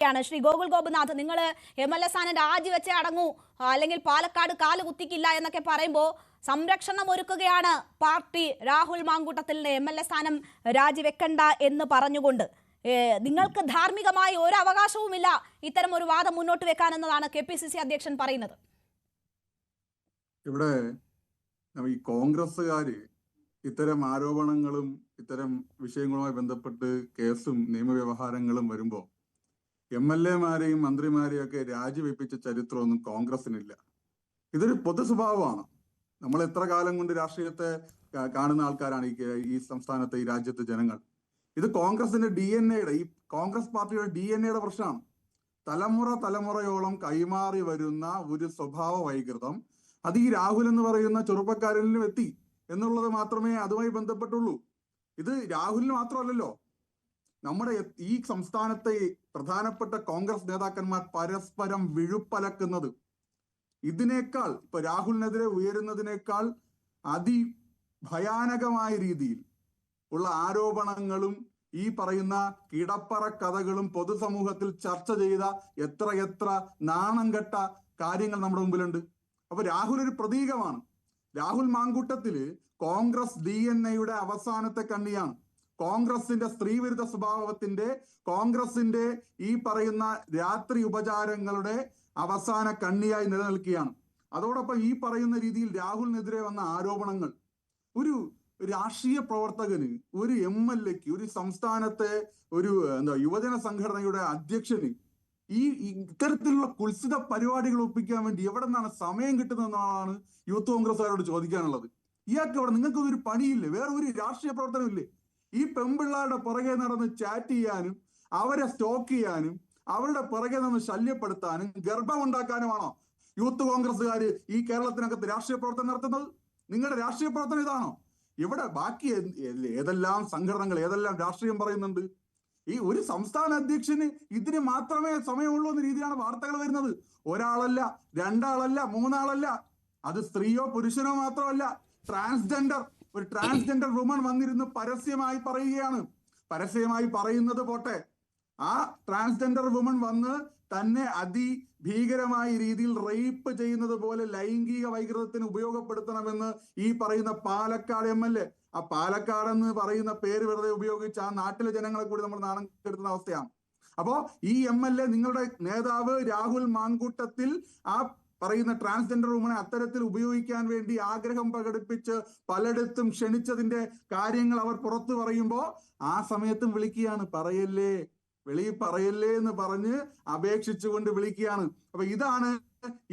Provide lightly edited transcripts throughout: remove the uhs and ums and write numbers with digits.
ശ്രീ ഗോകുൽ ഗോപിനാഥ്, നിങ്ങൾ MLA സ്ഥാനം രാജിവെച്ചേ അടങ്ങൂ, അല്ലെങ്കിൽ പാലക്കാട് കാല് കുത്തിക്കില്ല എന്നൊക്കെ പറയുമ്പോൾ സംരക്ഷണം ഒരുക്കുകയാണ് പാർട്ടി രാഹുൽ മാങ്കൂട്ടത്തിലിന് MLA സ്ഥാനം രാജിവെക്കണ്ട എന്ന് പറഞ്ഞുകൊണ്ട്. നിങ്ങൾക്ക് ധാർമ്മികമായി ഒരു അവകാശവുമില്ല ഇത്തരം ഒരു വാദം മുന്നോട്ട് വെക്കാനെന്നതാണ് KPCC അധ്യക്ഷൻ പറയുന്നത്. ഇവിടെ ഈ കോൺഗ്രസ്സുകാര് ഇത്തരം ആരോപണങ്ങളും ഇത്തരം വിഷയങ്ങളുമായി ബന്ധപ്പെട്ട് കേസും നിയമവ്യവഹാരങ്ങളും വരുമ്പോൾ MLA-മാരെയും മന്ത്രിമാരെയും ഒക്കെ രാജിവെപ്പിച്ച ചരിത്രമൊന്നും കോൺഗ്രസിനില്ല. ഇതൊരു പൊതു സ്വഭാവമാണ്. നമ്മൾ എത്ര കാലം കൊണ്ട് രാഷ്ട്രീയത്തെ കാണുന്ന ആൾക്കാരാണ് ഈ സംസ്ഥാനത്തെ, ഈ രാജ്യത്തെ ജനങ്ങൾ. ഇത് കോൺഗ്രസിന്റെ DNA-യുടെ, ഈ കോൺഗ്രസ് പാർട്ടിയുടെ DNA-യുടെ പ്രശ്നമാണ്. തലമുറയോളം കൈമാറി വരുന്ന ഒരു സ്വഭാവ വൈകൃതം അത് ഈ രാഹുൽ എന്ന് പറയുന്ന ചെറുപ്പക്കാരനിലും എത്തി എന്നുള്ളത് മാത്രമേ അതുമായി ബന്ധപ്പെട്ടുള്ളൂ. ഇത് രാഹുലിന് മാത്രമല്ലല്ലോ, നമ്മുടെ ഈ സംസ്ഥാനത്തെ പ്രധാനപ്പെട്ട കോൺഗ്രസ് നേതാക്കന്മാർ പരസ്പരം വിഴുപ്പലക്കുന്നത് ഇതിനേക്കാൾ, ഇപ്പൊ രാഹുലിനെതിരെ ഉയരുന്നതിനേക്കാൾ അതിഭയാനകമായ രീതിയിൽ ഉള്ള ആരോപണങ്ങളും ഈ പറയുന്ന കിടപ്പറ കഥകളും പൊതുസമൂഹത്തിൽ ചർച്ച ചെയ്ത എത്ര നാണം കെട്ട കാര്യങ്ങൾ നമ്മുടെ മുമ്പിലുണ്ട്. അപ്പൊ രാഹുൽ ഒരു പ്രതീകമാണ്. രാഹുൽ മാങ്കൂട്ടത്തില് കോൺഗ്രസ് DNA-യുടെ അവസാനത്തെ കണ്ണിയാണ്. കോൺഗ്രസിന്റെ സ്ത്രീവിരുദ്ധ സ്വഭാവത്തിന്റെ, കോൺഗ്രസിന്റെ ഈ പറയുന്ന രാത്രി ഉപചാരങ്ങളുടെ അവസാന കണ്ണിയായി നിലനിൽക്കുകയാണ്. അതോടൊപ്പം ഈ പറയുന്ന രീതിയിൽ രാഹുലിനെതിരെ വന്ന ആരോപണങ്ങൾ ഒരു രാഷ്ട്രീയ പ്രവർത്തകന്, ഒരു MLA-ക്ക്, ഒരു സംസ്ഥാനത്തെ ഒരു യുവജന സംഘടനയുടെ അധ്യക്ഷന് ഈ ഇത്തരത്തിലുള്ള കുൽസിത പരിപാടികൾ ഒപ്പിക്കാൻ വേണ്ടി എവിടെ നിന്നാണ് സമയം കിട്ടുന്നതെന്നാണ് യൂത്ത് കോൺഗ്രസ്സുകാരോട് ചോദിക്കാനുള്ളത്. ഇയാൾക്ക് ഇവിടെ നിങ്ങൾക്കൊരു പണിയില്ലേ? വേറെ ഒരു രാഷ്ട്രീയ പ്രവർത്തനമില്ലേ? ഈ പെമ്പിള്ളാരുടെ പുറകെ നടന്ന് ചാറ്റ് ചെയ്യാനും അവരെ സ്റ്റോക്ക് ചെയ്യാനും അവരുടെ പുറകെ നിന്ന് ശല്യപ്പെടുത്താനും ഗർഭമുണ്ടാക്കാനുമാണോ യൂത്ത് കോൺഗ്രസ്സുകാർ ഈ കേരളത്തിനകത്ത് രാഷ്ട്രീയ പ്രവർത്തനം നടത്തുന്നത്? നിങ്ങളുടെ രാഷ്ട്രീയ പ്രവർത്തനം ഇതാണോ? ഇവിടെ ബാക്കി ഏതെല്ലാം സംഘടനകൾ, ഏതെല്ലാം രാഷ്ട്രീയം പറയുന്നുണ്ട്? ഈ ഒരു സംസ്ഥാന അധ്യക്ഷന് ഇതിന് മാത്രമേ സമയമുള്ളൂ എന്ന രീതിയിലാണ് വാർത്തകൾ വരുന്നത്. ഒരാളല്ല, രണ്ടാളല്ല, മൂന്നാളല്ല. അത് സ്ത്രീയോ പുരുഷനോ മാത്രമല്ല, ഒരു ട്രാൻസ്ജെൻഡർ വുമൺ വന്നിരുന്ന് പരസ്യമായി പറയുകയാണ്. പരസ്യമായി പറയുന്നത് പോട്ടെ, ആ ട്രാൻസ്ജെൻഡർ വുമൺ വന്ന് തന്നെ അതിഭീകരമായ രീതിയിൽ റേപ്പ് ചെയ്യുന്നത് പോലെ ലൈംഗിക വൈകൃതത്തിന് ഉപയോഗപ്പെടുത്തണമെന്ന് ഈ പറയുന്ന പാലക്കാട് MLA, ആ പാലക്കാട് എന്ന് പറയുന്ന പേര് വെറുതെ ഉപയോഗിച്ച് ആ നാട്ടിലെ ജനങ്ങളെ കൂടി നമ്മൾ നാണം കെടുത്തുന്ന അവസ്ഥയാണ്. അപ്പോ ഈ MLA, നിങ്ങളുടെ നേതാവ് രാഹുൽ മാങ്കൂട്ടത്തിൽ ആ പറയുന്ന ട്രാൻസ്ജെൻഡർ വുമനെ അത്തരത്തിൽ ഉപയോഗിക്കാൻ വേണ്ടി ആഗ്രഹം പ്രകടിപ്പിച്ച് പലയിടത്തും ക്ഷണിച്ചതിന്റെ കാര്യങ്ങൾ അവർ പുറത്തു പറയുമ്പോൾ ആ സമയത്തും വിളിക്കുകയാണ്, പറയല്ലേ എന്ന് പറഞ്ഞ് അപേക്ഷിച്ചുകൊണ്ട് വിളിക്കുകയാണ്. അപ്പൊ ഇതാണ്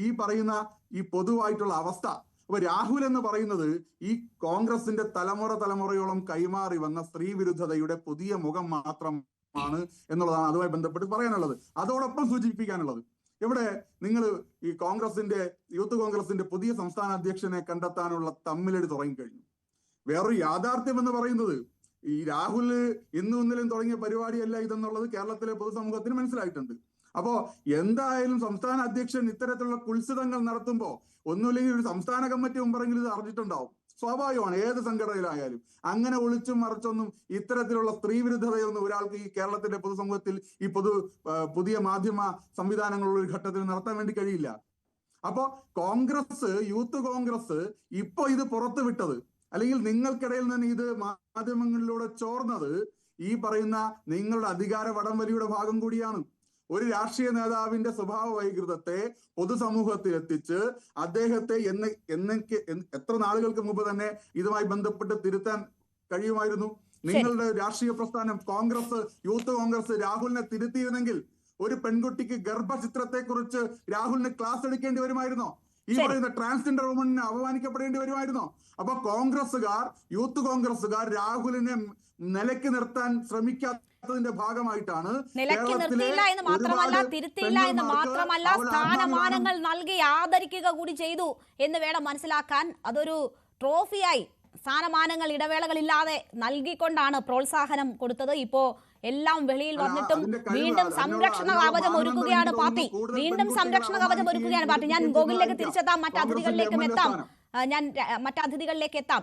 ഈ പറയുന്ന ഈ പൊതുവായിട്ടുള്ള അവസ്ഥ. അപ്പൊ രാഹുൽ എന്ന് പറയുന്നത് ഈ കോൺഗ്രസിന്റെ തലമുറയോളം കൈമാറി വന്ന സ്ത്രീ വിരുദ്ധതയുടെ പുതിയ മുഖം മാത്രമാണ് എന്നുള്ളതാണ് അതുമായി ബന്ധപ്പെട്ട് പറയാനുള്ളത്. അതോടൊപ്പം സൂചിപ്പിക്കാനുള്ളത്, ഇവിടെ നിങ്ങൾ ഈ യൂത്ത് കോൺഗ്രസിന്റെ പുതിയ സംസ്ഥാന അധ്യക്ഷനെ കണ്ടെത്താനുള്ള തമ്മിലടി തുടങ്ങിക്കഴിഞ്ഞു. വേറൊരു യാഥാർത്ഥ്യം എന്ന് പറയുന്നത്, ഈ രാഹുൽ ഇന്നും ഇന്നലെയും തുടങ്ങിയ പരിപാടിയല്ല ഇതെന്നുള്ളത് കേരളത്തിലെ പൊതുസമൂഹത്തിന് മനസ്സിലായിട്ടുണ്ട്. അപ്പോ എന്തായാലും സംസ്ഥാന അധ്യക്ഷൻ ഇത്തരത്തിലുള്ള കുൽസിതങ്ങൾ നടത്തുമ്പോൾ ഒന്നുമില്ലെങ്കിൽ ഒരു സംസ്ഥാന കമ്മിറ്റി മുമ്പെങ്കിലും ഇത് അറിഞ്ഞിട്ടുണ്ടാവും. സ്വാഭാവികമാണ്, ഏത് സംഘടനയിലായാലും. അങ്ങനെ ഒളിച്ചും മറിച്ചൊന്നും ഇത്തരത്തിലുള്ള സ്ത്രീ വിരുദ്ധതയൊന്നും ഒരാൾക്ക് ഈ കേരളത്തിന്റെ പൊതുസമൂഹത്തിൽ ഈ പുതിയ മാധ്യമ സംവിധാനങ്ങളുള്ള ഒരു ഘട്ടത്തിൽ നടത്താൻ വേണ്ടി കഴിയില്ല. അപ്പോ യൂത്ത് കോൺഗ്രസ് ഇപ്പൊ ഇത് പുറത്തു വിട്ടത്, അല്ലെങ്കിൽ നിങ്ങൾക്കിടയിൽ നിന്ന് ഇത് മാധ്യമങ്ങളിലൂടെ ചോർന്നത് ഈ പറയുന്ന നിങ്ങളുടെ അധികാര വടംവലിയുടെ ഭാഗം കൂടിയാണ്. ഒരു രാഷ്ട്രീയ നേതാവിന്റെ സ്വഭാവ വൈകൃതത്തെ പൊതുസമൂഹത്തിൽ എത്തിച്ച് അദ്ദേഹത്തെ എത്ര നാളുകൾക്ക് മുമ്പ് തന്നെ ഇതുമായി ബന്ധപ്പെട്ട് തിരുത്താൻ കഴിയുമായിരുന്നു. നിങ്ങളുടെ രാഷ്ട്രീയ പ്രസ്ഥാനം യൂത്ത് കോൺഗ്രസ് രാഹുലിനെ തിരുത്തിയിരുന്നെങ്കിൽ ഒരു പെൺകുട്ടിക്ക് ഗർഭചിത്രത്തെ കുറിച്ച് രാഹുലിന് ക്ലാസ് എടുക്കേണ്ടി വരുമായിരുന്നോ? ഈ പറയുന്ന ട്രാൻസ്ജെൻഡർ വുമണിനെ അപമാനിക്കപ്പെടേണ്ടി വരുമായിരുന്നോ? അപ്പൊ യൂത്ത് കോൺഗ്രസ്സുകാർ രാഹുലിനെ നിലയ്ക്ക് നിർത്താൻ ശ്രമിക്കാത്തതിന്റെ ഭാഗമായിട്ടാണ്, നിലയ്ക്ക് നിർത്തിയില്ല എന്ന് മാത്രമല്ല, തിരുത്തിയില്ല എന്ന് മാത്രമല്ല, സ്ഥാനമാനങ്ങൾ നൽകി ആദരിക്കുക കൂടി ചെയ്തു എന്ന് വേണം മനസ്സിലാക്കാൻ. അതൊരു ട്രോഫിയായി സ്ഥാനമാനങ്ങൾ ഇടവേളകളില്ലാതെ നൽകിക്കൊണ്ടാണ് പ്രോത്സാഹനം കൊടുത്തത്. ഇപ്പോ എല്ലാം വെളിയിൽ വന്നിട്ടും വീണ്ടും സംരക്ഷണ കവചം ഒരുക്കുകയാണ് പാർട്ടി. ഞാൻ ഗോകുലിലേക്ക് തിരിച്ചെത്താം, മറ്റതിഥികളിലേക്ക് എത്താം.